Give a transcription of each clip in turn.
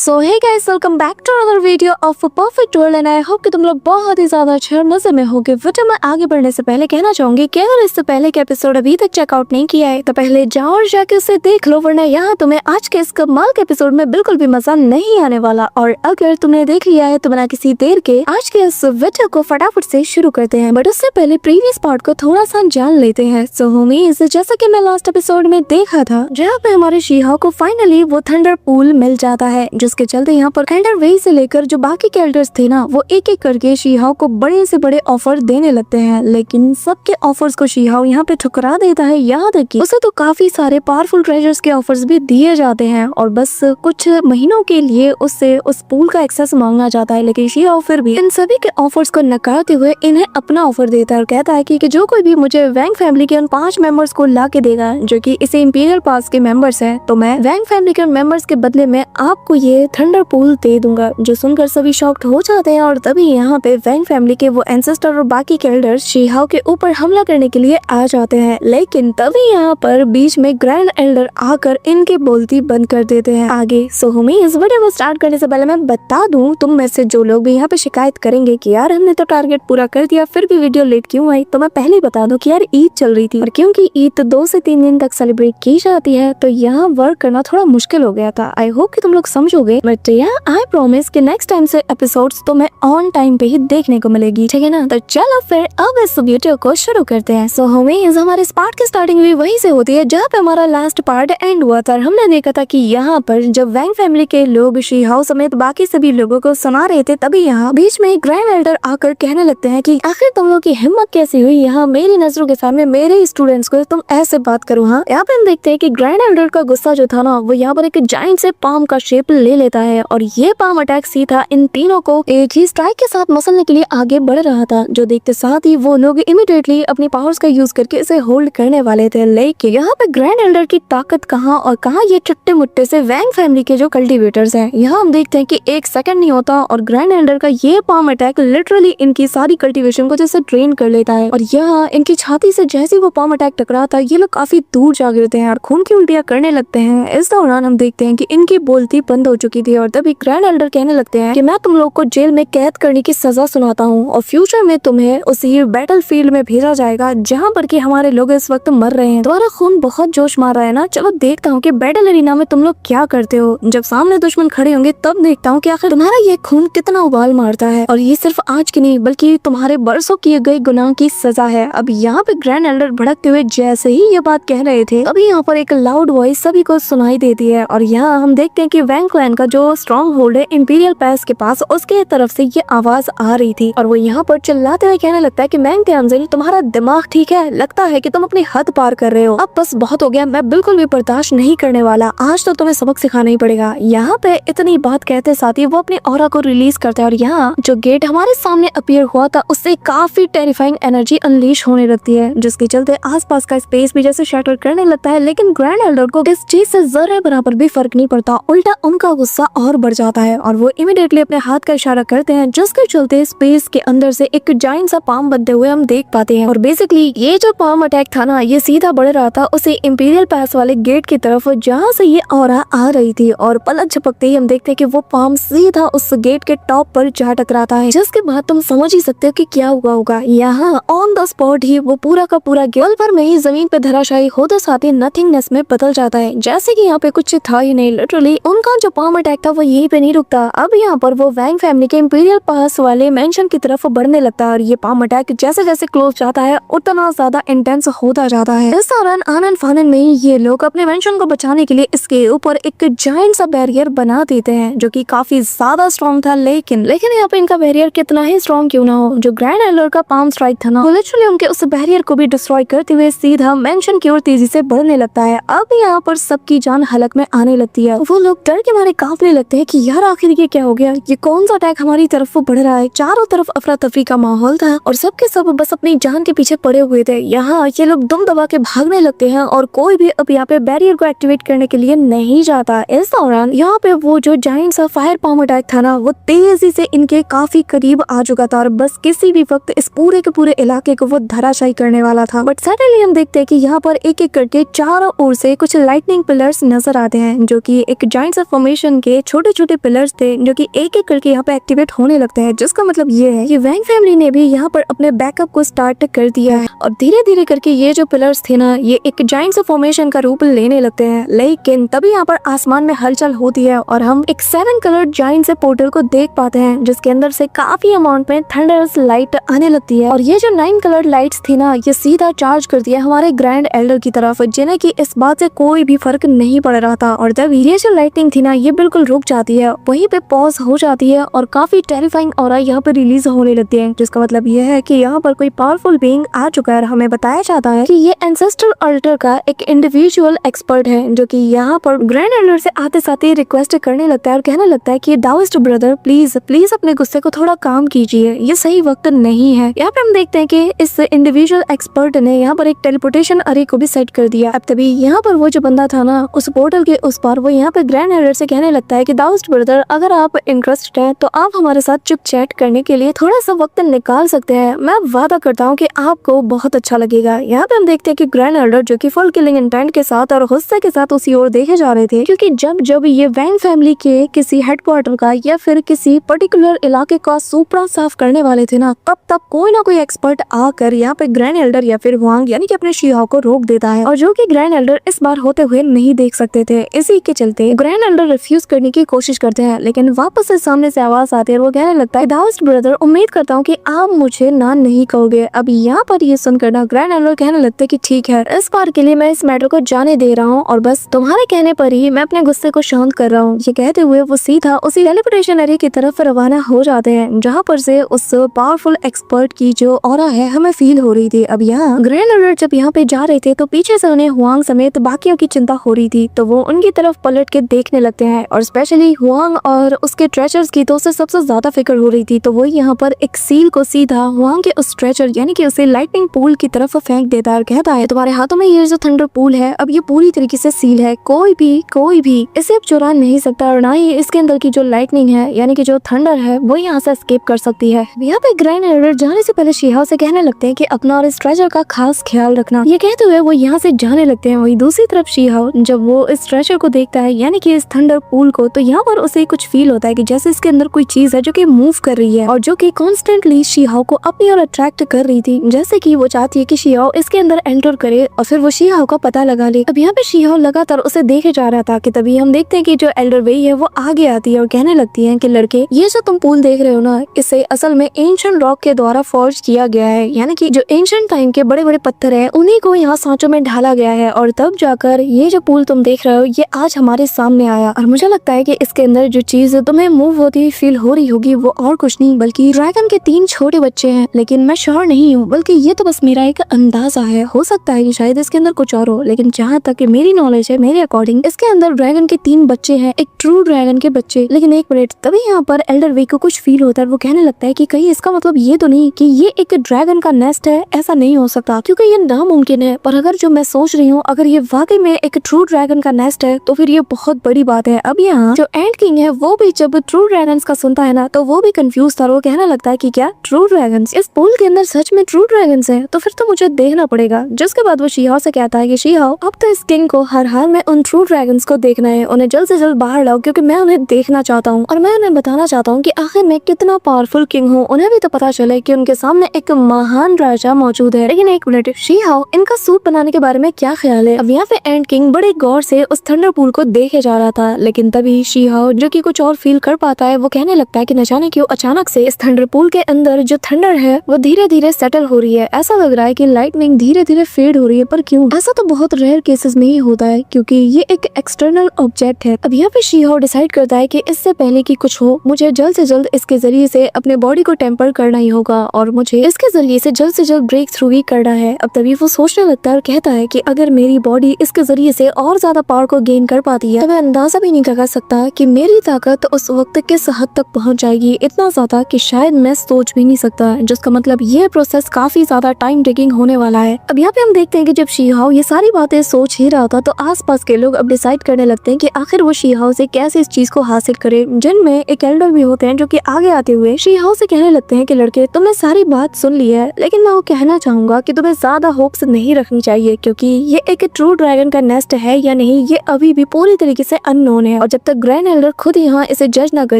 So hey guys, welcome back to another video of a perfect world and I hope कि तुम लोग बहुत ही ज्यादा अच्छे और मजे में होगे। वीडियो में आगे बढ़ने से पहले कहना चाहूंगी कि अगर इससे पहले के एपिसोड अभी तक चेकआउट नहीं किया है तो पहले जाओ और जाके उसे देख लो, वरना यहाँ तुम्हें आज के इस कमाल के एपिसोड में बिल्कुल भी मजा नहीं आने वाला। और अगर तुमने देख लिया है तो बिना किसी देर के आज के इस वीडियो को फटाफट से शुरू करते हैं। बट उससे पहले प्रीवियस पार्ट को थोड़ा सा जान लेते हैं। सो होमीज, जैसा कि मैं लास्ट एपिसोड में देखा था जहाँ पे हमारे शीहा को फाइनली वो थंडर पूल मिल जाता है, जिसके चलते यहाँ पर एंडर वे से लेकर जो बाकी कैरेक्टर्स थे ना, वो एक एक करके शीहाओ को बड़े से बड़े ऑफर देने लगते हैं। लेकिन सबके ऑफर्स को शीहाओ यहाँ पे ठुकरा देता है। यहाँ तक कि उसे तो काफी सारे पावरफुल ट्रेजर्स के ऑफर्स भी दिए जाते हैं और बस कुछ महीनों के लिए उससे उस पूल का एक्सेस मांगना चाहता है। लेकिन शीहाओ फिर भी इन सभी के ऑफर्स को नकारते हुए इन्हें अपना ऑफर देता है और कहता है कि जो कोई भी मुझे वैंग फैमिली के उन 5 मेंबर्स को ला के देगा जो कि इसे इंपीरियल पास के मेंबर्स हैं, तो मैं वैंग फैमिली के मेंबर्स के बदले में आपको ये थंडर पूल दे दूंगा। जो सुनकर सभी शॉक्ड हो जाते हैं और तभी यहाँ पे वैंग फैमिली के वो एंसेस्टर और बाकी कैरेक्टर्स शीहाओ के ऊपर हमला करने के लिए आ जाते हैं। लेकिन तभी यहाँ पर बीच में ग्रैंड एल्डर आकर इनके बोलती बंद कर देते हैं। आगे सोहमी, इस वीडियो को स्टार्ट करने से पहले मैं बता दूं, तुम में से जो लोग भी यहाँ पे शिकायत करेंगे कि यार हमने तो टारगेट पूरा कर दिया फिर भी वीडियो लेट क्यों आई, तो मैं पहले ही बता दूं कि यार ईद चल रही थी और क्योंकि ईद 2 से 3 दिन तक सेलिब्रेट की जाती है तो यहाँ वर्क करना थोड़ा मुश्किल हो गया था। आई होप कि तुम लोग समझोगे। बट आई प्रॉमिस कि नेक्स्ट टाइम से एपिसोड्स तो मैं ऑन टाइम पे ही देखने को मिलेगी, ठीक है ना। तो चलो फिर अब इस वीडियो को शुरू करते हैं। सो होमीज, हमारे इस पार्ट की स्टार्टिंग भी वहीं से होती है जहाँ पे हमारा लास्ट पार्ट एंड हुआ था। हमने देखा था कि यहाँ पर जब वैंग फैमिली के लोग शीहाओ समेत बाकी सभी लोगों को सुना रहे थे, तभी यहाँ बीच में एक ग्रैंड एल्डर आकर कहने लगते हैं कि आखिर तुम लोग की हिम्मत कैसी हुई यहाँ मेरी नजरों के सामने मेरे स्टूडेंट्स को तुम ऐसे बात करो। हाँ, यहाँ पे हम देखते हैं कि ग्रैंड एल्डर का गुस्सा जो था ना, वो यहाँ पर एक जाइंट से पाम का शेप ले लेता है और ये पाम अटैक सीधा इन तीनों को एक ही स्ट्राइक के साथ मसलने के लिए आगे बढ़ रहा था, जो देखते साथ ही वो लोग इमीडिएटली अपनी पावर्स का यूज करके इसे होल्ड करने वाले थे। लेकिन यहाँ पे ग्रैंड एल्डर की ताकत कहाँ और कहाँ ये चट्टे मुट्टे से वैंग फैमिली के जो कल्टीवेटर्स हैं, यहाँ हम देखते हैं कि 1 सेकंड नहीं होता और ग्रैंड एल्डर का ये पाम अटैक लिटरली इनकी सारी कल्टीवेशन को जैसे ड्रेन कर लेता है। और यहाँ इनकी छाती से जैसे वो पाम अटैक टकरा था, ये लोग काफी दूर जा गिरते हैं और खून की उल्टियां करने लगते हैं। इस दौरान हम देखते हैं कि इनकी बोलती बंद हो चुकी थी और तभी ग्रैंड एल्डर कहने लगते हैं कि मैं तुम लोग को जेल में कैद करने की सजा सुनाता हूँ और फ्यूचर में तुम्हें उसी बैटल फील्ड में भेजा जाएगा जहाँ पर कि हमारे लोग इस वक्त मर रहे हैं। तुम्हारा खून बहुत जोश मार रहा है ना, चलो देखता हूँ कि बैटल एरिना में तुम लोग क्या करते हो। जब सामने दुश्मन खड़े होंगे तब देखता हूँ कि आखिर तुम्हारा ये खून कितना उबाल मारता है। और ये सिर्फ आज की नहीं बल्कि तुम्हारे बरसों किए गए गुनाह की सजा है। अब यहाँ पे ग्रैंड एल्डर भड़कते हुए जैसे ही ये बात कह रहे थे, अभी यहाँ पर एक लाउड वॉइस सभी को सुनाई देती है और यहाँ हम देखते हैं कि वैंग क्लैन का जो स्ट्रॉन्ग होल्ड है इंपीरियल पैस के पास, उसके तरफ से ये आवाज आ रही थी और वो यहाँ पर चिल्लाते हुए कहने लगता है कि मैंग त्यामजिल, तुम्हारा दिमाग ठीक है? लगता है कि तुम अपनी हद पार कर रहे हो। अब बस बहुत हो गया, मैं बिल्कुल भी बर्दाश्त नहीं करने वाला, आज तो तुम्हें सबक सिखाना ही पड़ेगा। यहाँ पे इतनी बात कहते साथ ही वो अपनी ऑरा को रिलीज करता है और यहाँ जो गेट हमारे सामने अपीयर हुआ था उससे काफी टेरिफाइंग एनर्जी अनलीश होने लगती है, जिसके चलते आसपास का स्पेस भी जैसे शैटर करने लगता है। लेकिन ग्रैंड एल्डर को इस चीज से जरा बराबर भी फर्क नहीं पड़ता, उल्टा उनका गुस्सा और बढ़ जाता है और वो इमीडिएटली अपने हाथ का इशारा करते हैं, जिसके चलते स्पेस के अंदर से एक जाइंट सा पाम बनते हुए हम देख पाते हैं। और बेसिकली ये जो पाम अटैक था ना, ये सीधा बढ़ रहा था उसे इंपीरियल पास वाले गेट की तरफ जहाँ से ये ऑरा आ रही थी और पलक झपकते ही हम देखते हैं कि वो पाम सीधा उस गेट के टॉप पर जा टकराता है, जिसके बाद तुम समझ ही सकते हो कि क्या हुआ होगा। यहाँ ऑन द स्पॉट ही वो पूरा का पूरा गेल पर में ही जमीन पे धराशायी होते साथ ही नथिंगनेस में बदल जाता है, जैसे कि यहाँ पे कुछ था ही नहीं। लिटरली उनका जो पाम अटैक था वो यहीं पे नहीं रुकता, अब यहाँ पर वो वैंग फैमिली के इंपीरियल पास वाले मेंशन की तरफ बढ़ने लगता है और ये पाम अटैक जैसे जैसे क्लोज जाता है उतना ज्यादा इंटेंस होता जाता है। इस दौरान आनन फानन में ये लोग अपने मेंशन को बचाने के लिए इसके ऊपर एक जाइंट सा बैरियर बना देते हैं जो कि काफी ज्यादा स्ट्रॉन्ग था। लेकिन यहाँ पे इनका बैरियर कितना ही स्ट्रॉन्ग क्यों ना हो, जो ग्रैंड एल्डर का पाम स्ट्राइक था ना, वो लिटरली उनके उस बैरियर को भी डिस्ट्रॉय करते हुए सीधा मेंशन की ओर तेजी से बढ़ने लगता है। अब यहाँ पर सबकी जान हलक में आने लगती है, वो लोग डर के मारे कांपने लगते हैं कि यार आखिर ये क्या हो गया, ये कौन सा अटैक हमारी तरफ बढ़ रहा है। चारों तरफ अफरा तफरी का माहौल था और सबके सब बस अपनी जान के पीछे पड़े हुए थे। यहाँ ये लोग दुम दबा के भागने लगते हैं और कोई भी अब यहाँ पे बैरियर को एक्टिवेट करने के लिए नहीं जाता। इस दौरान यहाँ पे वो जो जाइंट सा फायर पाम अटैक था ना, वो तेजी से इनके काफी करीब आ चुका था और बस किसी भी वक्त इस पूरे के पूरे इलाके को वो धराशायी करने वाला था। बट सडनली हम देखते हैं कि यहाँ पर एक एक करके चारों ओर से कुछ लाइटनिंग पिलर्स नजर आते हैं, जो कि एक जाइंट सा फॉर्मेशन टेलीपोर्टेशन के छोटे छोटे पिलर्स थे जो कि एक एक करके यहाँ पे एक्टिवेट होने लगते हैं, जिसका मतलब ये है कि वैंग फैमिली ने भी यहाँ पर अपने बैकअप को स्टार्ट कर दिया है और धीरे धीरे करके ये जो पिलर्स थे ना ये एक जाइंट सा फॉर्मेशन का रूप लेने लगते हैं। लेकिन तभी यहाँ पर आसमान में हलचल होती है और हम एक 7 कलर्ड जाइंट से पोर्टल को देख पाते हैं, जिसके अंदर से काफी अमाउंट में थंडरस लाइट आने लगती है और ये जो 9 कलर्ड लाइट्स थी ना ये सीधा चार्ज कर दिया हमारे ग्रैंड एल्डर की तरफ, जिन्हें की इस बात से कोई भी फर्क नहीं पड़ रहा था। और जब ये जो लाइटिंग थी ना ये बिल्कुल रुक जाती है, वहीं पे पॉज हो जाती है और काफी टेरिफाइंग ऑरा यहाँ पे रिलीज होने लगती है, जिसका मतलब ये है कि यहाँ पर कोई पावरफुल बीइंग आ चुका है। हमें बताया जाता है कि ये एंसेस्ट्रल अल्टर का एक इंडिविजुअल एक्सपर्ट है जो कि यहाँ पर ग्रैंड एल्डर से आते साथ ही रिक्वेस्ट करने लगता है और कहने लगता है कि दाओस्ट ब्रदर प्लीज प्लीज अपने गुस्से को थोड़ा काम कीजिए, ये सही वक्त नहीं है। यहाँ पे हम देखते हैं कि इस इंडिविजुअल एक्सपर्ट ने यहाँ पर एक टेलीपोर्टेशन अरे को भी सेट कर दिया। अब तभी यहाँ पर वो जो बंदा था ना उस पोर्टल के उस पार वो यहाँ पे ग्रैंड एल्डर से कहने लगता है कि दाओस्ट ब्रदर अगर आप इंटरेस्टेड हैं तो आप हमारे साथ चुप चैट करने के लिए थोड़ा सा वक्त निकाल सकते हैं, मैं वादा करता हूँ कि आपको बहुत अच्छा लगेगा। यहाँ पे हम देखते हैं कि ग्रैंड एल्डर जो कि फुल किलिंग इंटेंट के साथ और गुस्से के साथ उसी ओर देखे जा रहे थे, क्योंकि जब जब ये वैंग फैमिली के किसी हेडक्वार्टर का या फिर किसी पर्टिकुलर इलाके का सुपड़ा साफ करने वाले थे ना तब कोई ना कोई एक्सपर्ट आकर यहाँ पे ग्रैंड एल्डर या फिर हुआंग यानी कि अपने शिहाओ को रोक देता है, और जो कि ग्रैंड एल्डर इस बार होते हुए नहीं देख सकते थे। इसी के चलते ग्रैंड एल्डर रिफ्यूज करने की कोशिश करते हैं, लेकिन वापस से सामने से आवाज आती है और वो कहने लगता है दाओस्ट ब्रदर उम्मीद करता हूँ कि आप मुझे ना नहीं कहोगे। अब यहाँ पर ये सुनकर ना ग्रैंड एल्डर कहने लगता है कि ठीक है इस बार के लिए मैं इस मैटर को जाने दे रहा हूँ और बस तुम्हारे कहने पर ही मैं अपने गुस्से को शांत कर रहा हूँ। ये कहते हुए वो सीधा उसी टेलीपोर्टेशन एरिया की तरफ रवाना हो जाते हैं जहाँ पर से उस पावरफुल एक्सपर्ट की जो ऑरा है हमें फील हो रही थी। अब यहाँ ग्रैंड एल्डर जब यहाँ पे जा रहे थे तो पीछे से उन्हें हुआंग समेत बाकियों की चिंता हो रही थी, तो वो उनकी तरफ पलट के देखने लगते हैं और स्पेशली हुआंग और उसके ट्रेचर्स की तो उसे सबसे ज्यादा फिक्र हो रही थी। तो वो यहाँ पर एक सील को सीधा हुआंग के उस ट्रेचर यानी कि उसे लाइटनिंग पूल की तरफ फेंक देता है और कहता है तुम्हारे हाथों में ये जो थंडर पूल है अब ये पूरी तरीके से सील है, कोई भी इसे अब चुरा नहीं सकता और ना ही इसके अंदर की जो लाइटनिंग है यानी कि जो थंडर है वो यहाँ से एस्केप कर सकती है। यहाँ पे ग्रैंड एल्डर जाने से पहले शिहाओ से कहने लगते हैं कि अपना और इस ट्रेजर का खास ख्याल रखना। ये कहते हुए वो यहाँ से जाने लगते हैं। वही दूसरी तरफ शिहाओ जब वो इस ट्रेजर को देखता है यानी कि इस थंडर पूल को, तो यहाँ पर उसे कुछ फील होता है कि जैसे इसके अंदर कोई चीज है जो कि मूव कर रही है और जो कि कॉन्स्टेंटली शिहाओ को अपनी ओर अट्रैक्ट कर रही थी, जैसे कि वो चाहती है कि शिहाओ इसके अंदर एंटर करे और फिर वो शिहाओ का पता लगा ले। अब यहाँ पे शिहाओ लगातार उसे देखे जा रहा था कि तभी हम देखते हैं कि जो एल्डर वेई है वो आगे आती है और कहने लगती है कि लड़के ये जो तुम पूल देख रहे हो ना इसे असल में एंशिएंट रॉक के द्वारा फॉर्ज किया गया है, यानी कि जो एंशिएंट टाइम के बड़े बड़े पत्थर है उन्हीं को यहाँ सांचों में ढाला गया है और तब जाकर ये जो पूल तुम देख रहे हो ये आज हमारे सामने आया। और मुझे लगता है कि इसके अंदर जो चीज तुम्हें मूव होती हुई फील हो रही होगी वो और कुछ नहीं बल्कि ड्रैगन के 3 छोटे बच्चे हैं, लेकिन मैं श्योर नहीं हूँ, बल्कि ये तो बस मेरा एक अंदाजा है, हो सकता है कि शायद इसके अंदर कुछ और हो, लेकिन जहाँ तक कि मेरी नॉलेज है मेरे अकॉर्डिंग इसके अंदर ड्रैगन के 3 बच्चे हैं, एक ट्रू ड्रैगन के बच्चे। लेकिन एक मिनट, तभी यहाँ पर एल्डर वे को कुछ फील होता है, वो कहने लगता है कि कहीं इसका मतलब ये तो नहीं कि ये एक ड्रैगन का नेस्ट है, ऐसा नहीं हो सकता क्योंकि ये नामुमकिन है। पर अगर जो मैं सोच रही हूँ अगर ये वाकई में एक ट्रू ड्रैगन का नेस्ट है तो फिर ये बहुत बड़ी बात है। अब यहाँ जो एंड किंग है वो भी जब ट्रू ड्रैगन्स का सुनता है ना तो वो भी कंफ्यूज था, वो कहने लगता है कि क्या ट्रू ड्रैगन्स, इस पूल के अंदर सच में ट्रू ड्रैगन्स है तो फिर तो मुझे देखना पड़ेगा। जिसके बाद वो शिहाओ से कहता है कि शिहाओ अब तो इस किंग को हर हाल में उन ट्रू ड्रैगन्स को देखना है, उन्हें जल्द से जल्द बाहर लाओ क्योंकि मैं उन्हें देखना चाहता हूँ और मैं उन्हें बताना चाहता हूँ कि आखिर मैं कितना पावरफुल किंग हूँ, उन्हें भी तो पता चले कि उनके सामने एक महान राजा मौजूद है। लेकिन एक मिनट, शिहाओ इनका सूप बनाने के बारे में क्या ख्याल है? अब यहाँ पे एंड किंग बड़े गौर से उस थंडर पूल को देखे जा रहा था, लेकिन तभी शिहाओ जो कि कुछ और फील कर पाता है वो कहने लगता है कि न जाने क्यों अचानक से इस थंडर पूल के अंदर जो थंडर है वो धीरे धीरे सेटल हो रही है। ऐसा लग रहा है कि लाइटनिंग धीरे धीरे फेड हो रही है, पर क्यों? ऐसा तो बहुत रेयर केसेस में ही होता है क्योंकि ये एक एक्सटर्नल ऑब्जेक्ट है। अब यहाँ पे शिहाओ डिसाइड करता है कि इससे पहले कि कुछ हो मुझे जल्द से जल्द इसके जरिए से अपने बॉडी को टेम्पर करना ही होगा और मुझे इसके जरिए से जल्द ब्रेक थ्रू ही करना है। अब तभी वो सोचने लगता है और कहता है कि अगर मेरी बॉडी इसके जरिए से और ज्यादा पावर को गेन कर पाती है तो मैं अंदाजा भी नहीं लगा सकता कि मेरी ताकत उस वक्त किस हद तक पहुंच जाएगी, इतना ज्यादा कि शायद मैं सोच भी नहीं सकता, जिसका मतलब ये प्रोसेस काफी ज्यादा टाइम टेकिंग होने वाला है। अब यहाँ पे हम देखते हैं कि जब शिहाओ ये सारी बातें सोच ही रहा था तो आसपास के लोग अब डिसाइड करने लगते हैं कि आखिर वो शिहाओ से कैसे इस चीज को हासिल करे, जिनमें एक एल्डर भी होते हैं जो कि आगे आते हुए शिहाओ से कहने लगते हैं कि लड़के तुमने सारी बात सुन ली है, लेकिन मैं वो कहना चाहूंगा कि तुम्हें ज्यादा होप्स नहीं रखनी चाहिए क्योंकि ये एक ट्रू ड्रैगन का नेस्ट है या नहीं ये अभी भी पूरी तरीके से अननोन है। में, और जब तक ग्रैंड एल्डर खुद यहाँ इसे जज ना कर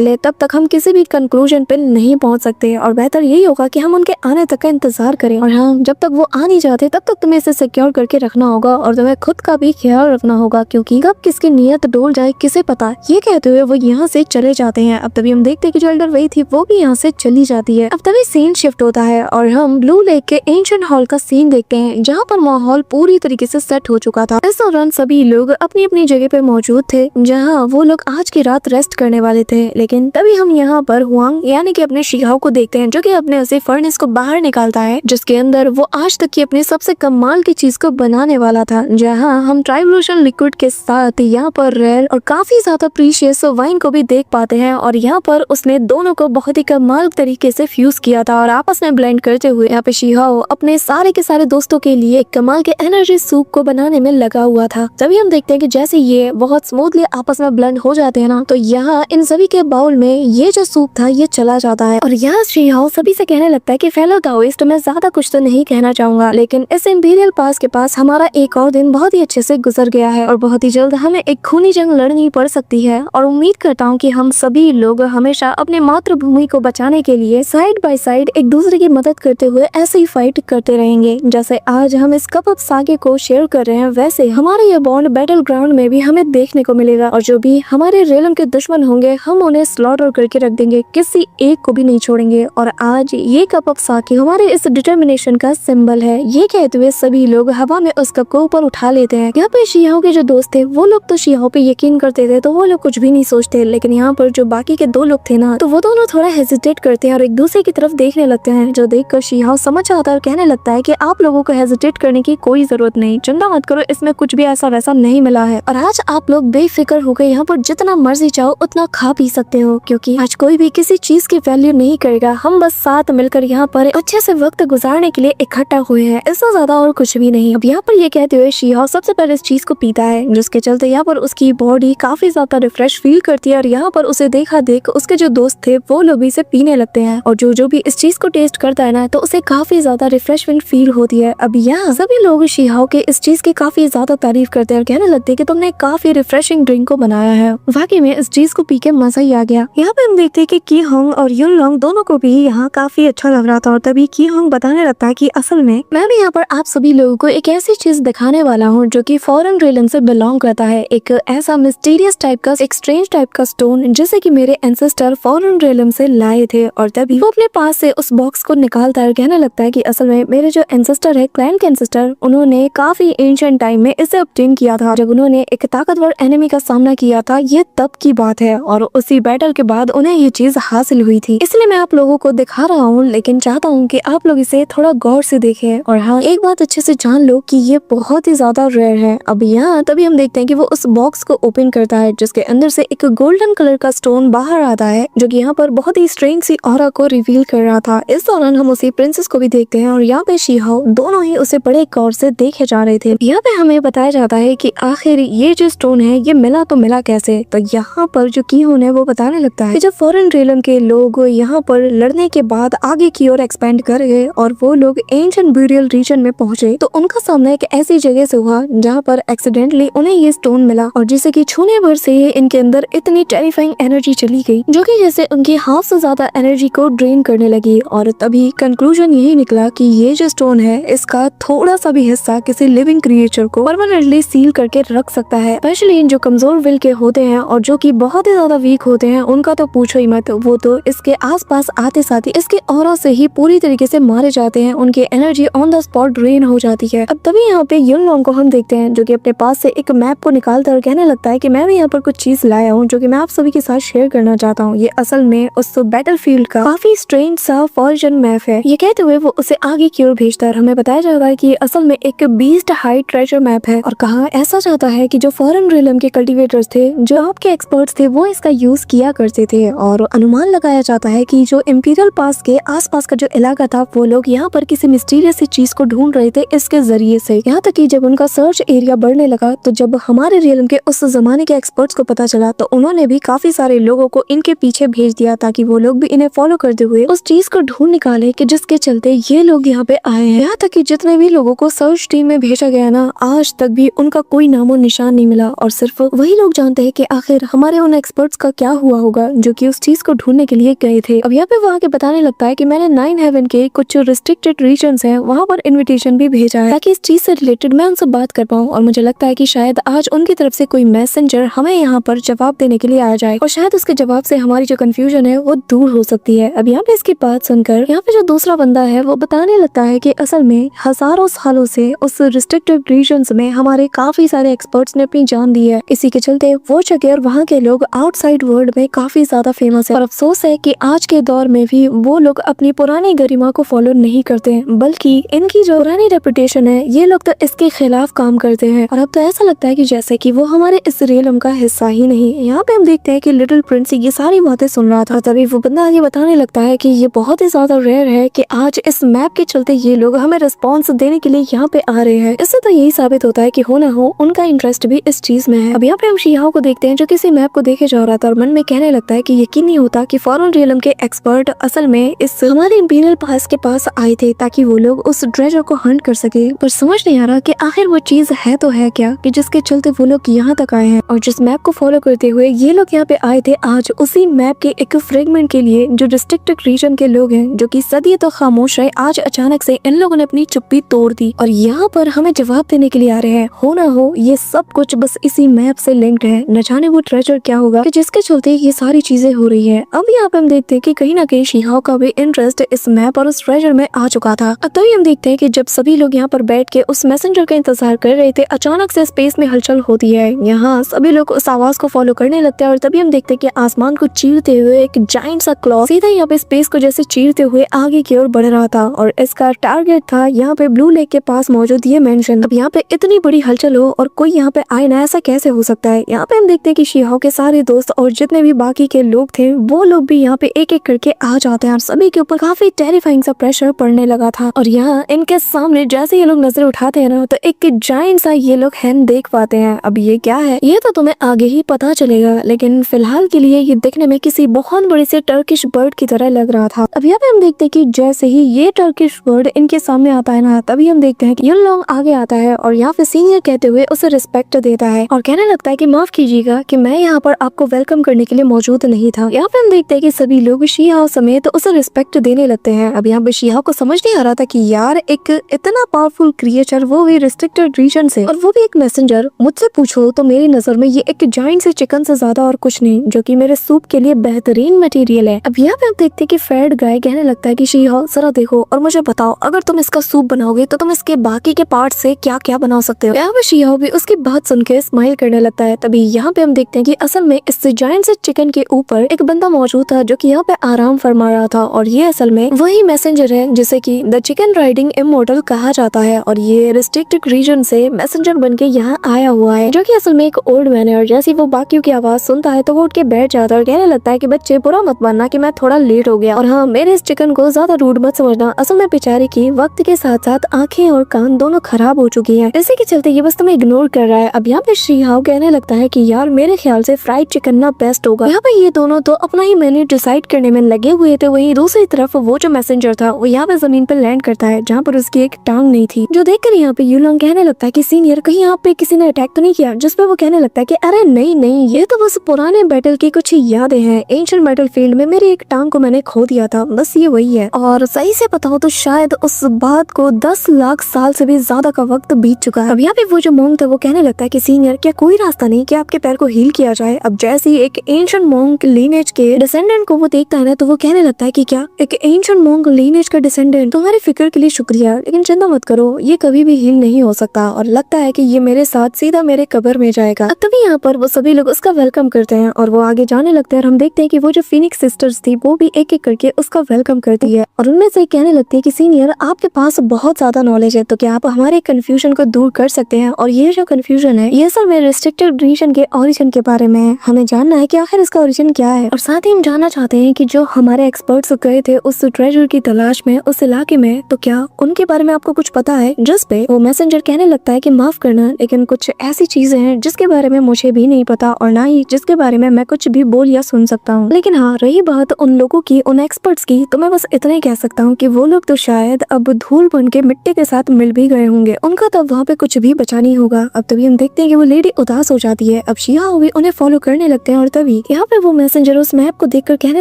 ले तब तक हम किसी भी कंक्लूजन पे नहीं पहुँच सकते। और बेहतर यही होगा कि हम उनके आने तक का इंतजार करें, और हाँ, जब तक वो आ नहीं जाते तब तक तुम्हें इसे सिक्योर करके रखना होगा और तुम्हें खुद का भी ख्याल रखना होगा, क्योंकि कब किसकी नीयत डोल जाए किसे पता। ये कहते हुए वो यहाँ से चले जाते हैं। अब तभी हम देखते हैं कि जो एल्डर वही थी वो भी यहाँ से चली जाती है। अब तभी सीन शिफ्ट होता है और हम ब्लू लेक के एंशिएंट हॉल का सीन देखते हैं, जहाँ पर माहौल पूरी तरीके से सेट हो चुका था। इस दौरान सभी लोग अपनी अपनी जगह पे मौजूद थे, जहाँ वो लोग आज की रात रेस्ट करने वाले थे। लेकिन तभी हम यहाँ पर हुआंग यानी कि अपने शिहाओ को देखते हैं, जो कि अपने उसी फर्नेस को बाहर निकालता है जिसके अंदर वो आज तक की अपनी सबसे कमाल की चीज को बनाने वाला था। जहाँ हम ट्राइब्यूशन लिक्विड के साथ यहाँ पर रेयर और काफी ज्यादा प्रीशियस वाइन को भी देख पाते हैं, और यहाँ पर उसने दोनों को बहुत ही कमाल तरीके से फ्यूज किया था और आपस में ब्लेंड करते हुए यहाँ पे शिहाओ अपने सारे के सारे दोस्तों के लिए कमाल के एनर्जी सूप को बनाने में लगा हुआ था। तभी हम देखते हैं कि जैसे ये बहुत स्मूथली आपस में ब्लेंड हो जाते हैं ना, तो यहाँ इन सभी के बाउल में ये जो सूप था ये चला जाता है, और यहाँ शिहाओ सभी से कहने लगता है कि फेलो दाओइस्ट, मैं ज्यादा कुछ तो नहीं कहना चाहूंगा, लेकिन इस इंपीरियल पास के पास हमारा एक और दिन बहुत ही अच्छे से गुजर गया है और बहुत ही जल्द हमें एक खूनी जंग लड़नी पड़ सकती है। और उम्मीद करता हूँ कि हम सभी लोग हमेशा अपने मातृभूमि को बचाने के लिए साइड बाय साइड एक दूसरे की मदद करते हुए ऐसे ही फाइट करते रहेंगे। जैसे आज हम इस कप ऑफ सागे को शेयर कर रहे हैं, वैसे हमारे ये बॉन्ड बैटल ग्राउंड में भी हमें देखने को मिलेगा, और जो भी हमारे रेलम के दुश्मन होंगे हम उन्हें स्लॉटर करके रख देंगे, किसी एक को भी नहीं छोड़ेंगे। और आज ये कप ऑफ सागे हमारे इस डिटर्मिनेशन का सिंबल है। ये कहते हुए सभी लोग हवा में उस कप को ऊपर उठा लेते हैं। यहाँ पे शियाओं के जो दोस्त थे वो लोग तो शियाओं पे यकीन करते थे, तो वो लोग कुछ भी नहीं सोचते, लेकिन यहाँ पर जो बाकी के दो लोग थे ना, तो वो दोनों थोड़ा हेजिटेट करते हैं और एक दूसरे की तरफ देखने लगते हैं, जो देखकर शिहाओ समझ आता है और कहने लगता है कि आप लोगों को हेजिटेट करने की कोई जरूरत नहीं, चिंता मत करो, इसमें कुछ भी ऐसा वैसा नहीं मिला है, और आज आप लोग बेफिक्र होकर यहाँ पर जितना मर्जी चाहो उतना खा पी सकते हो, क्योंकि आज कोई भी किसी चीज की वैल्यू नहीं करेगा। हम बस साथ मिलकर यहाँ पर अच्छे से वक्त गुजारने के लिए इकट्ठा हुए हैं, इससे ज्यादा और कुछ भी नहीं। अब यहाँ पर ये कहते हुए शिहाओ सबसे पहले इस चीज को पीता है, जिसके चलते यहाँ पर उसकी बॉडी काफी ज्यादा रिफ्रेश फील करती है, और यहाँ पर उसे देखा देख उसके जो दोस्त थे वो लोग भी इसे पीने लगते हैं, और जो भी इस चीज को टेस्ट करता है ना, तो उसे काफी ज्यादा रिफ्रेशमेंट फील होती है। अब यहाँ सभी लोग शिहाओ के इस चीज की काफी ज्यादा तारीफ करते हैं और कहने लगते हैं कि तुमने काफी रिफ्रेशिंग ड्रिंक को बनाया है, वाकई में इस चीज को पी के मजा ही आ गया। यहाँ पे हम देखते हैं कि की होंग और युन लोंग दोनों को भी यहाँ काफी अच्छा लग रहा था, और तभी की होंग बताने लगता है कि असल में मैं भी यहाँ पर आप सभी लोगों को एक ऐसी चीज दिखाने वाला हूँ जो कि फॉरेन रिलीजन से बिलोंग करता है, एक ऐसा मिस्टीरियस टाइप का, एक स्ट्रेंज टाइप का स्टोन जिसे कि मेरे एंसेस्टर फॉरेन रिलीजन से लाए थे। और तभी वो अपने पास से उस बॉक्स को निकालता है और कहने लगता है कि असल में मेरे जो एंसेस्टर है, क्लैन के एंसेस्टर, उन्होंने काफी एंशिएंट टाइम में इसे ऑब्टेन किया था, जब उन्होंने एक ताकतवर एनिमी का सामना किया था। ये तब की बात है और उसी बैटल के बाद उन्हें ये चीज हासिल हुई थी, इसलिए मैं आप लोगों को दिखा रहा हूँ, लेकिन चाहता हूँ कि आप लोग इसे थोड़ा गौर से देखें। और हाँ, एक बात अच्छे से जान लो कि ये बहुत ही ज्यादा रेयर है। अब यहाँ तभी हम देखते हैं कि वो उस बॉक्स को ओपन करता है, जिसके अंदर से एक गोल्डन कलर का स्टोन बाहर आता है, जो कि यहाँ पर बहुत ही स्ट्रेंज सी ऑरा को रिवील कर रहा था। इस दौरान हम उसी प्रिंसेस को भी देखते हैं और यहाँ पे शिहाओ दोनों ही उसे बड़े गौर से देखे जा रहे थे। यहाँ पे हमें बताया जाता है कि आखिर ये जो स्टोन है ये मिला तो मिला कैसे। तो यहाँ पर जो की होने वो बताने लगता है कि जब फॉरेन रियलम के लोग यहाँ पर लड़ने के बाद आगे की ओर एक्सपेंड कर गए और वो लोग एंशिएंट ब्यूरियल रीजन में पहुंचे, तो उनका सामना एक ऐसी जगह से हुआ जहाँ पर एक्सीडेंटली उन्हें ये स्टोन मिला, और जिसे कि छूने भर से ही इनके अंदर इतनी टेरिफाइंग एनर्जी चली गई, जो कि जैसे उनकी हाफ से ज्यादा एनर्जी को ड्रेन करने लगी। और तभी कंक्लूजन यही निकला कि ये जो स्टोन है इसका थोड़ा सा भी हिस्सा किसी लिविंग क्रिएचर को परमानेंटली सील करके रख सकता है, स्पेशली जो कमजोर विल के होते हैं और जो कि बहुत ही ज्यादा वीक होते हैं, उनका तो पूछो ही मत, वो तो इसके आसपास आते साथ ही इसके ऑरा से ही पूरी तरीके से मारे जाते हैं, उनकी energy on the spot drain हो जाती है। अब तभी यहाँ पे युन लोंग को हम देखते हैं, जो कि अपने पास से एक मैप को निकालता और कहने लगता है कि मैं भी यहाँ पर कुछ चीज लाया हूँ, जो कि मैं आप सभी के साथ शेयर करना चाहता हूँ। ये असल में उस बैटलफील्ड का काफी स्ट्रेंज सा फॉर्जन मैप है। ये कहते हुए वो उसे आगे की ओर भेजता है। हमें बताया जाता है कि असल में एक बीस्ट हाई ट्रेजर मैप है, और कहा ऐसा चाहता है कि जो फॉरेन रियलम के कल्टीवेटर्स थे, जो आपके एक्सपर्ट्स थे, वो इसका यूज किया करते थे, और अनुमान लगाया जाता है कि जो इंपीरियल पास के आसपास का जो इलाका था, वो लोग यहाँ पर किसी मिस्टीरियस सी चीज को ढूंढ रहे थे इसके जरिए से। यहाँ तक कि जब उनका सर्च एरिया बढ़ने लगा, तो जब हमारे रियलम के उस जमाने के एक्सपर्ट्स को पता चला, तो उन्होंने भी काफी सारे लोगों को इनके पीछे भेज दिया ताकि वो लोग भी इन्हें फॉलो करते हुए उस चीज को ढूंढ निकाले कि जिसके चलते ये लोग यहाँ पे आए हैं। यहाँ तक कि जितने भी लोगों को सर्च टीम में भेजा गया ना, आज तक भी उनका कोई नामो निशान नहीं मिला, और सिर्फ वही लोग जानते हैं कि आखिर हमारे उन एक्सपर्ट्स का क्या हुआ होगा जो कि उस चीज को ढूंढने के लिए गए थे। अब यहाँ पे वहाँ के बताने लगता है कि मैंने 9 हेवन के कुछ रिस्ट्रिक्टेड रीजन्स हैं वहाँ पर इन्विटेशन भी भेजा है ताकि इस चीज से रिलेटेड मैं उनसे बात कर पाऊँ, और मुझे लगता है कि शायद आज उनकी तरफ से कोई मैसेंजर हमें यहाँ पर जवाब देने के लिए आ जाए और शायद उसके जवाब से हमारी जो कंफ्यूजन है वो दूर हो सकती है। अब यहाँ पे इसकी बात सुनकर यहाँ पे जो दूसरा बंदा है वो बताने लगता है कि असल में हजारों सालों से उस रिस्ट्रिक्टेड रीजन्स में हमारे काफी सारे एक्सपर्ट्स ने अपनी जान दी है। इसी के चलते वो जगह और वहाँ के लोग आउटसाइड वर्ल्ड में काफी ज्यादा फेमस है, और अफसोस है कि आज के दौर में भी वो लोग अपनी पुरानी गरिमा को फॉलो नहीं करते हैं, बल्कि इनकी जो पुरानी रेपुटेशन है ये लोग तो इसके खिलाफ काम करते हैं। और अब तो ऐसा लगता है कि जैसे कि वो हमारे इस रियलम का हिस्सा ही नहीं। यहाँ पे हम देखते हैं कि लिटिल प्रिंस ये सारी बातें सुन रहा था, तभी वो बंदा ये बताने लगता है कि ये बहुत ही ज्यादा रेयर है कि आज इस मैप के चलते ये लोग हमें रिस्पॉन्स देने के लिए यहाँ पे आ रहे हैं। इससे तो यही साबित होता है कि हो ना हो उनका इंटरेस्ट भी इस चीज में है। अब यहाँ पे हम शिहाओ को देखते हैं जो किसी मैप को देखे जा रहा था और मन में कहने लगता है कि यकीन नहीं होता कि फॉरेन रियलम के एक्सपर्ट असल में इस हमारे इंपीरियल पास के पास आए थे ताकि वो लोग उस ट्रेजर को हंट कर सके। पर समझ नहीं आ रहा कि आखिर वो चीज है तो है क्या कि जिसके चलते वो लोग यहाँ तक आए हैं, और जिस मैप को फॉलो करते हुए ये लोग यहाँ पे आए थे आज उसी मैप के एक फ्रेगमेंट के लिए। जो रिस्ट्रिक्टेड रीजन के लोग हैं जो कि सदियों तो खामोश रहे, आज अचानक से इन लोगों ने अपनी चुप्पी तोड़ दी और यहाँ पर हमें जवाब देने के लिए आ रहे हैं। हो ना हो ये सब कुछ बस इसी मैप से लिंक्ड है, न जाने वो ट्रेजर क्या होगा कि जिसके चलते ये सारी चीजें हो रही है। अब यहाँ पे हम देखते हैं कि कहीं ना कहीं शिहाओ का भी इंटरेस्ट इस मैप और उस ट्रेजर में आ चुका था। अब तभी हम देखते हैं कि जब सभी लोग यहाँ पर बैठ के उस मैसेंजर का इंतजार कर रहे थे, अचानक से स्पेस में हलचल होती है। यहाँ सभी लोग उस आवाज को फॉलो करने लगते हैं और तभी हम देखते हैं कि आसमान को चीरते हुए एक जाइंट सा क्लॉ सीधा यहाँ पे स्पेस को जैसे चीरते हुए आगे की ओर बढ़ रहा था, और इसका टारगेट था यहाँ पे ब्लू लेक के पास मौजूद ये मेंशन। अब यहाँ पे इतनी बड़ी हलचल हो और कोई यहाँ पे आए ना, ऐसा कैसे हो सकता है। यहाँ पे हम देखते हैं कि शिहाओ के सारे दोस्त और जितने भी बाकी के लोग थे वो लोग भी यहाँ पे एक एक करके आ जाते हैं और सभी के ऊपर काफी टेरिफाइंग सा प्रेशर पड़ने लगा था। और यहाँ इनके सामने जैसे ये लोग नजर उठाते हैं ना तो एक जाइंट सा ये लोग हैंड देख पाते हैं। अब ये क्या है ये तो तुम्हें आगे ही पता चलेगा, लेकिन फिलहाल के लिए ये दिखने में किसी बहुत बड़े से टर्किश बर्ड की तरह लग रहा था। अब यहाँ पे हम देखते हैं कि जैसे ही ये टर्किश बर्ड इनके सामने आता है ना, तभी हम देखते हैं कि युन लोंग आगे आता है और यहाँ पे सीनियर कहते हुए उसे रिस्पेक्ट देता है और कहने लगता है कि माफ कीजिएगा कि मैं यहाँ पर आपको वेलकम करने के लिए मौजूद नहीं था। यहाँ पे हम देखते हैं कि सभी लोग शिहाओ समेत उसे रिस्पेक्ट देने लगते हैं। अब यहाँ पे शिहाओ को समझ नहीं आ रहा था कि यार एक इतना पावरफुल क्रिएचर, वो भी रिस्ट्रिक्टेड रीजन से, और वो भी एक मैसेंजर, मुझसे पूछो तो मेरी नजर में ये एक जाइंट से चिकन से ज्यादा और कुछ नहीं, जो कि मेरे सूप के लिए बेहतरीन मटेरियल है। अब यहाँ पे हम देखते हैं कि फैट गाय कहने लगता है कि शिहाओ जरा देखो और मुझे बताओ, अगर तुम इसका सूप बनाओगे तो तुम इसके बाकी के पार्ट से क्या क्या बना सकते हो। यहाँ पे शिहाओ भी उसकी बात सुन के स्माइल करने लगता है। तभी यहाँ पे हम देखते हैं कि असल में इस जाइंट से चिकन के ऊपर एक बंदा मौजूद था जो कि यहाँ पे आराम फरमा रहा था, और ये असल में वही मैसेंजर है जिसे कि द चिकन राइडिंग इमोर्टल कहा जाता है। और ये रिस्ट्रिक्टेड रीजन से मैसेंजर बन के यहाँ आया हुआ है, जो कि असल में एक ओल्ड मैन है। और जैसे वो बाकियों की आवाज सुनता है तो वो उठ के बैठ जाता है और कहने लगता है कि बच्चे बुरा मत मानना कि मैं थोड़ा लेट हो गया, और हाँ मेरे इस चिकन को ज्यादा रूड मत समझना, असल में बेचारे की वक्त के साथ साथ आंखें और कान दोनों खराब हो चुकी हैं, इसी के चलते ये बस तुम्हें इग्नोर कर रहा है। अब यहाँ पे शिहाओ कहने लगता है कि यार मेरे ख्याल से फ्राइड चिकन ना बेस्ट होगा। यहाँ पे ये दोनों तो अपना ही मेन्यू डिसाइड करने में लगे हुए थे, वहीं दूसरी तरफ वो जो मैसेंजर था वो यहाँ पे जमीन पर लैंड करता है जहाँ पर उसकी एक टांग नहीं थी, जो देखकर यहाँ पे युलोंग कहने लगता है कि सीनियर कहीं यहाँ पे किसी ने अटैक तो नहीं किया, जिसपे वो कहने लगता है कि अरे नहीं नहीं, ये तो बस पुराने बैटल की कुछ यादें हैं, एंशिएंट बैटल फील्ड में मेरी एक टांग को मैंने खो दिया था, बस ये वही है। और सही से बताओ तो शायद उस बात को 10 लाख साल से भी ज्यादा का वक्त बीत चुका है। अब यहाँ पे वो जो मोंग था वो कहने लगता है कि सीनियर क्या कोई रास्ता नहीं कि आपके पैर को हील किया जाए। अब जैसे ही एक एंशिएंट मोंग लीनेज के डिसेंडेंट को वो देखता है ना तो वो कहने लगता है कि क्या एक एंशिएंट मोंग लीनेज का डिसेंडेंट, तुम्हारी फिक्र के लिए शुक्रिया, लेकिन चिंता मत करो ये कभी भी हील नहीं हो सकता, और लगता है कि ये मेरे साथ सीधा मेरे कब्र में जाएगा। तभी यहाँ पर वो सभी लोग उसका वेलकम करते हैं और वो आगे जाने लगते हैं, और हम देखते हैं कि वो जो फिनिक्स सिस्टर्स थी वो भी एक एक करके उसका वेलकम करती है, और उनमें से कहने लगती है कि सीनियर आपके पास बहुत ज्यादा नॉलेज है, तो क्या आप हमारे कंफ्यूजन को दूर कर सकते हैं। और ये जो कंफ्यूजन है ये असल में रिस्ट्रिक्टेड रीजन के ओरिजिन के बारे में है, हमें जानना है कि आखिर इसका ओरिजिन क्या है, और साथ ही हम जानना चाहते हैं कि जो हमारे एक्सपर्ट्स गए थे उस ट्रेजर की तलाश में उस इलाके में, तो क्या उनके बारे में आपको कुछ पता है। जिस पे वो मैसेंजर कहने लगता है कि माफ करना, लेकिन कुछ ऐसी चीजें हैं जिसके बारे में मुझे भी नहीं पता और ना ही जिसके बारे में मैं कुछ भी बोल या सुन सकता हूँ। लेकिन हाँ रही बात उन लोगों की, उन एक्सपर्ट्स की, तो मैं बस इतना ही कह सकता हूँ कि वो लोग तो शायद अब धूल बन के मिट्टी के साथ मिल भी गए होंगे, उनका तब वहाँ पे कुछ भी बचा नहीं होगा। अब तभी हम देखते हैं कि वो लेडी उदास हो जाती है। अब शिहाओ भी उन्हें फॉलो करने लगते हैं और तभी यहाँ पे वो मैसेंजर उस मैप को देखकर कहने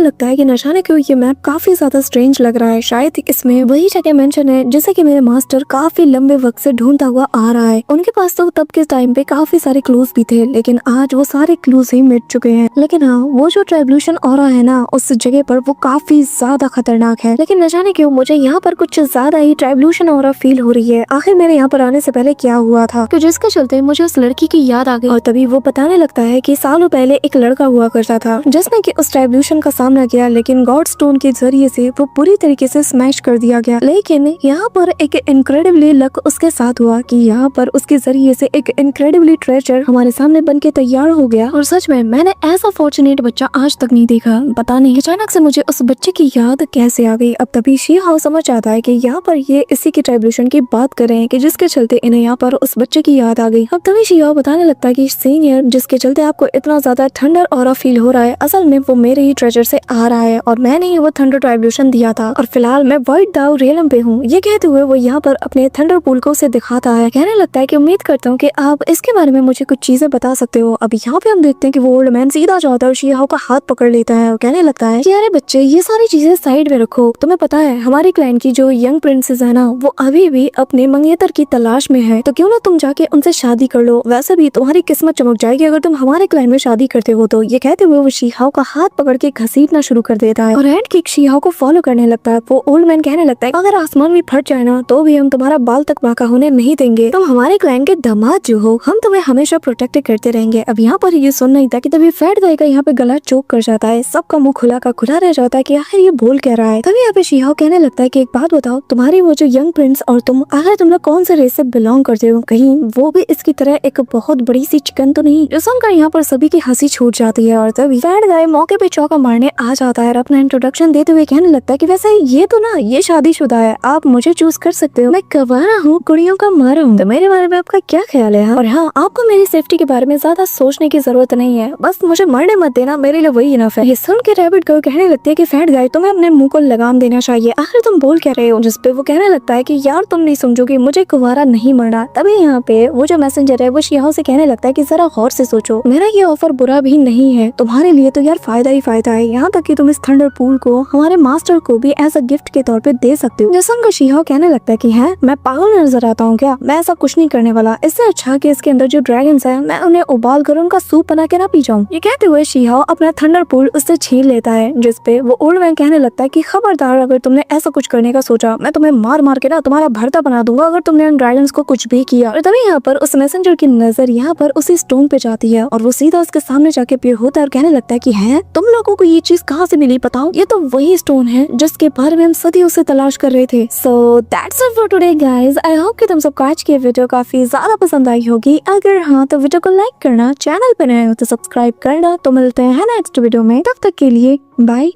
लगता है कि न जाने क्यों ये मैप काफी ज्यादा स्ट्रेंज लग रहा है, शायद इसमें वही जगह मेंशन है जिसे कि मेरे मास्टर काफी लंबे वक्त से ढूंढता हुआ आ रहा है। उनके पास तो तब के टाइम पे काफी सारे क्लूज भी थे, लेकिन आज वो सारे क्लूज ही मिट चुके हैं। लेकिन हाँ, वो जो ट्राइब्यूशन ऑरा है ना, उस जगह पर वो काफी ज्यादा खतरनाक है। लेकिन न जाने क्यों मुझे यहाँ पर कुछ ज्यादा ही ट्राइब्यूशन ऑरा फील हो रही है। आखिर मेरे यहाँ पर आने से पहले क्या हुआ था, तो जिसके चलते मुझे उस लड़की की याद आ गई और तभी वो बताने लगता है कि सालों पहले एक लड़का हुआ करता था जिसने कि उस ट्राइब्यूशन का सामना किया, लेकिन गॉड स्टोन के जरिए से वो पूरी तरीके से स्मैश कर दिया गया। लेकिन यहाँ पर एक इनक्रेडिबली लक उसके साथ हुआ कि यहाँ पर उसके जरिए से एक इनक्रेडिबली ट्रेजर हमारे सामने बन के तैयार हो गया। और सच में मैंने ऐसा फॉर्चुनेट बच्चा आज तक नहीं देखा। पता नहीं अचानक से मुझे उस बच्चे की याद कैसे आ गई। अब तभी शिहाओ समझ आता है कि यहाँ पर ये इसी की ट्राइब्यूशन की बात कर रहे हैं कि जिसके चलते इन्हें यहाँ पर उस बच्चे की याद आ गई। अब तभी शिहाओ बताने लगता है कि सीनियर, जिसके चलते आपको इतना ज्यादा थंडर ऑरा फील हो रहा है, असल में वो मेरे ही ट्रेजर से आ रहा है और मैंने ही वो थंडर ट्राइब्यूशन दिया था और फिलहाल मैं व्हाइट दाव रियलम पे हूँ। ये कहते हुए वो यहाँ पर अपने थंडर पूल को उसे दिखाता है। कहने लगता है कि उम्मीद करता हूँ कि आप इसके बारे में मुझे कुछ चीजें बता सकते हो। अब यहाँ पे हम देखते हैं कि वो ओल्ड मैन सीधा जाता है और शिहाओ का हाथ पकड़ लेता है और कहने लगता है कि अरे बच्चे, ये सारी चीजें साइड में रखो। तुम्हें पता है हमारी क्लाइंट की जो यंग प्रिंसेस है ना, वो अभी भी अपने मंगेतर की तलाश में है, तो क्यों ना तुम जाके उनसे शादी कर लो। वैसे भी तुम्हारी किस्मत चमक जाएगी अगर तुम हमारे क्लाइंट में शादी करते हो तो। ये कहते हुए वो शिहाओ का हाथ पकड़ के घसीटना शुरू कर देता है और हैंड किक शिहाओ को फॉलो करने लगता है। वो ओल्ड मैन कहने लगता है अगर आसमान भी फट जाए ना तो भी हम तुम्हारा बाल तक बाका होने नहीं देंगे। तुम हमारे क्लाइंट के दामाद जो हो, हम तुम्हें हमेशा प्रोटेक्ट करते रहेंगे। अब यहाँ पर ये सुन नहीं था कि तभी फैट गाय का यहाँ पे गला चोक कर जाता है। सबका मुंह खुला का खुला रह जाता है कि आखिर ये बोल क्या रहा है। तभी यहाँ पे शिहाओ कहने लगता है कि एक बात बताओ, तुम्हारी वो जो यंग प्रिंस और तुम, आखिर तुम लोग कौन से रेस से बिलोंग करते हो? कहीं वो भी इसकी तरह एक बहुत बड़ी सी चिकन तो नहीं? सुनकर यहाँ पर सभी की हंसी छूट जाती है और तभी फैट गाय मौके पे चौका मारने आ जाता है और अपना इंट्रोडक्शन देते हुए कहने लगता है कि वैसे ये तो ना, ये शादीशुदा है, आप मुझे चूज कर सकते हो। मैं कवारा हूँ, कुड़ियों का मारा हूँ, तो मेरे बारे में आपका क्या ख्याल है? और हाँ, आपको मेरी सेफ्टी के बारे में ज्यादा सोचने की जरूरत नहीं है, बस मुझे मरने मत देना, मेरे लिए वही इनफ है। ये सुन के रैबिट गर्ल कहने लगती है कि फैट गाय, तुम्हें अपने मुंह को लगाम देना चाहिए, आखिर तुम बोल क्या रहे हो? जिसपे वो कहने लगता है कि यार तुम नहीं समझोगे, मुझे कुंवारा नहीं मरना। तभी यहाँ पे वो जो मैसेंजर है वो शिहाओ से कहने लगता है कि जरा गौर से सोचो, मेरा ये ऑफर बुरा भी नहीं है, तुम्हारे लिए तो यार फायदा ही फायदा है। यहाँ तक कि तुम इस थंडर पूल को हमारे मास्टर को भी एज अ गिफ्ट के तौर पे दे सकते हो। जिसम का शिहाओ कहने लगता है कि है, मैं पागल नजर आता हूँ क्या? मैं ऐसा कुछ नहीं करने वाला। इससे अच्छा कि इसके अंदर जो ड्रैगन्स है मैं उन्हें उबाल कर उनका सूप बना के ना पी जाऊँ। ये कहते हुए शिहाओ अपना थंडर पूल उससे छीन लेता है, जिसपे वो ओल्ड मैन कहने लगता है कि खबरदार, अगर तुमने ऐसा कुछ करने का सोचा, मैं तुम्हें मार मार के ना तुम्हारा भरता बना दूंगा अगर तुमने उन ड्रैगन्स को कुछ भी किया। और तभी यहाँ पर उस मैसेंजर की नजर यहाँ पर उसी स्टोन पे जाती है और वो सीधा उसके सामने जाके अपीयर होता है और कहने लगता है कि है, तुम लोगों को ये चीज कहाँ से मिली बताओ? ये तो वही स्टोन है जिसके बारे में हम सदियों से तलाश कर रहे थे। So that's it for today guys. I hope कि तुम सबको आज की वीडियो काफी ज्यादा पसंद आई होगी। अगर हाँ तो वीडियो को लाइक करना, चैनल पर नए हो तो सब्सक्राइब करना। तो मिलते हैं नेक्स्ट वीडियो में, तब तक के लिए बाय।